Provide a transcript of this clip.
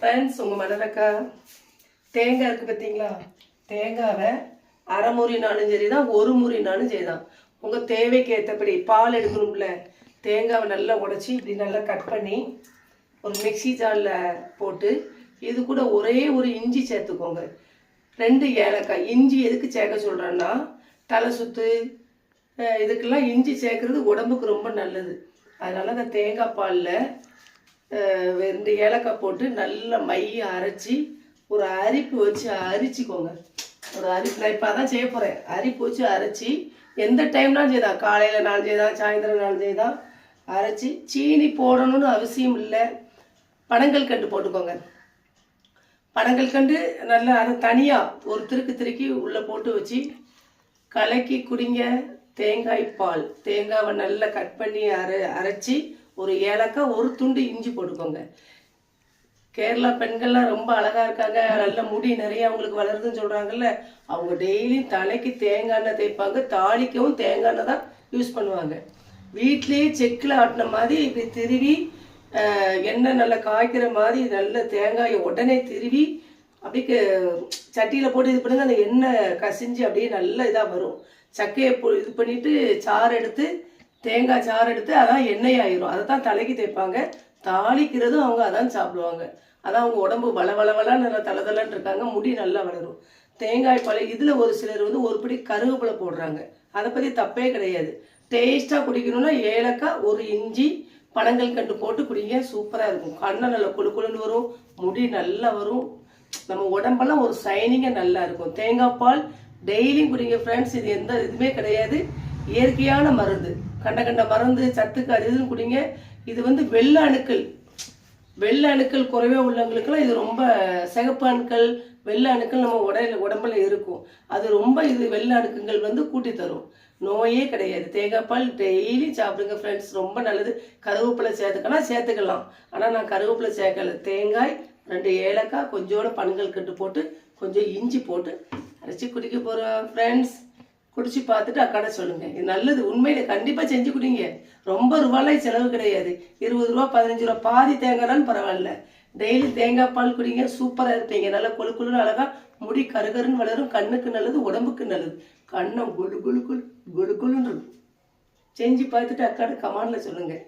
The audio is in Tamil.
ஃப்ரெண்ட்ஸ், உங்கள் மனதக்கா தேங்காய் இருக்குது பார்த்தீங்களா? தேங்காவை அரை முறினாலும் சரி தான், ஒரு முறினாலும் சரி தான். உங்கள் தேவைக்கு ஏற்றபடி பால் எடுக்கணும்ல, தேங்காவை நல்லா உடச்சி இப்படி நல்லா கட் பண்ணி ஒரு மிக்சி ஜாரில் போட்டு இது கூட ஒரே ஒரு இஞ்சி சேர்த்துக்கோங்க. 2 ஏலக்காய். இஞ்சி எதுக்கு சேர்க்க சொல்கிறேன்னா, தலை சுத்து இதுக்கெல்லாம் இஞ்சி சேர்க்குறது உடம்புக்கு ரொம்ப நல்லது. அதனால் அந்த தேங்காய் பாலில் 2 ஏலக்காய் போட்டு நல்லா மைய அரைச்சி ஒரு அரிப்பு வச்சு அரிச்சிக்கோங்க. ஒரு அரிப்பு நான் இப்போ அதான் செய்ய போகிறேன். அரிப்பு வச்சு அரைச்சி எந்த டைம்னாலும் செய்தான், காலையில் நாள் செய்தான், சாயந்தரம் நாள் செய்தான் அரைச்சி. சீனி போடணும்னு அவசியம் இல்லை. பனங்கள் கண்டு போட்டுக்கோங்க. பனங்கள் கண்டு நல்லா அதை தனியாக ஒரு திருக்கி உள்ளே போட்டு வச்சு கலக்கி குடிங்க. தேங்காய் பால், தேங்காவை நல்லா கட் பண்ணி அரைச்சி ஒரு ஏலக்காய், ஒரு துண்டு இஞ்சி போட்டுக்கோங்க. கேரளா பெண்கள்லாம் ரொம்ப அழகாக இருக்காங்க, நல்ல முடி நிறைய அவங்களுக்கு வளருதுன்னு சொல்கிறாங்கல்ல, அவங்க டெய்லியும் தலைக்கு தேங்காய் எண்ணெய் தேய்ப்பாங்க. தாளிக்கவும் தேங்காய் எண்ணெய் தான் யூஸ் பண்ணுவாங்க. வீட்லேயே செக்கில் ஆட்டின மாதிரி இப்படி திருவி எண்ணெய் நல்லா காய்க்கிற மாதிரி நல்ல தேங்காயை உடனே திருவி அப்படியே சட்டியில் போட்டு இது பண்ணுங்க. அந்த எண்ணெய் கசிஞ்சு அப்படியே நல்ல இதாக வரும். சக்கையை இது பண்ணிவிட்டு சாறு எடுத்து, தேங்காய் சாறு எடுத்து அதான் எண்ணெய் ஆயிரும். அதை தான் தலைக்கு தேய்ப்பாங்க. தாளிக்கிறதும் அவங்க அதான் சாப்பிடுவாங்க. அதான் அவங்க உடம்பு வளவளவெல்லாம் நல்லா தளதலன்னு இருக்காங்க, முடி நல்லா வளரும். தேங்காய் பால் இதில் ஒரு சிலர் ஒரு பிடி கருவேப்பிலை போடுறாங்க. அதை பற்றி தப்பே கிடையாது. டேஸ்ட்டாக குடிக்கணும்னா ஏலக்காய், ஒரு இஞ்சி, பனங்கள் கண்டு போட்டு குடிங்க. சூப்பராக இருக்கும். கண்ணை நல்லா குழுன்னு வரும், முடி நல்லா வரும், நம்ம உடம்பெல்லாம் ஒரு சைனிங்காக நல்லா இருக்கும். தேங்காய் பால் டெய்லியும் குடிங்க ஃப்ரெண்ட்ஸ். இது எந்த இதுவுமே கிடையாது, இயற்கையான மருந்து. கண்ட மருந்து சத்துக்கு அது இதுன்னு குடிங்க. இது வெள்ளை அணுக்கள் குறைவே உள்ளவங்களுக்குலாம் இது ரொம்ப, சிகப்பு அணுக்கள் வெள்ளை அணுக்கள் நம்ம உடம்புல இருக்கும். அது ரொம்ப இது வெள்ளை அணுக்குங்கள் கூட்டி தரும். நோயே கிடையாது. தேங்காய் பால் டெய்லி சாப்பிடுங்க ஃப்ரெண்ட்ஸ், ரொம்ப நல்லது. கருவேப்பிலை சேர்த்துக்கலாம். ஆனால் நான் கருவேப்பிலை சேர்க்கலை. தேங்காய், 2 ஏலக்காய், கொஞ்சோட பனங்கள் கட்டு போட்டு கொஞ்சம் இஞ்சி போட்டு அரைச்சி குடிக்க போகிறோம் ஃப்ரெண்ட்ஸ். குடிச்சு பார்த்துட்டு அக்காட சொல்லுங்கள். இது நல்லது, உண்மையில கண்டிப்பாக செஞ்சு குடிங்க. ரொம்ப ரூபாலாம் செலவு கிடையாது. 20 ரூபா 15 ரூபா, பாதி தேங்காய்னாலும் பரவாயில்ல. டெய்லி தேங்காய் பால் குடிங்க, சூப்பராக இருப்பீங்க. நல்லா கொழுன்னு அழகாக முடி கருகருன்னு வளரும். கண்ணுக்கு நல்லது, உடம்புக்கு நல்லது. கண்ணம் குழுன்னு இருக்கும். செஞ்சு பார்த்துட்டு அக்காட கமெண்ட்ல சொல்லுங்கள்.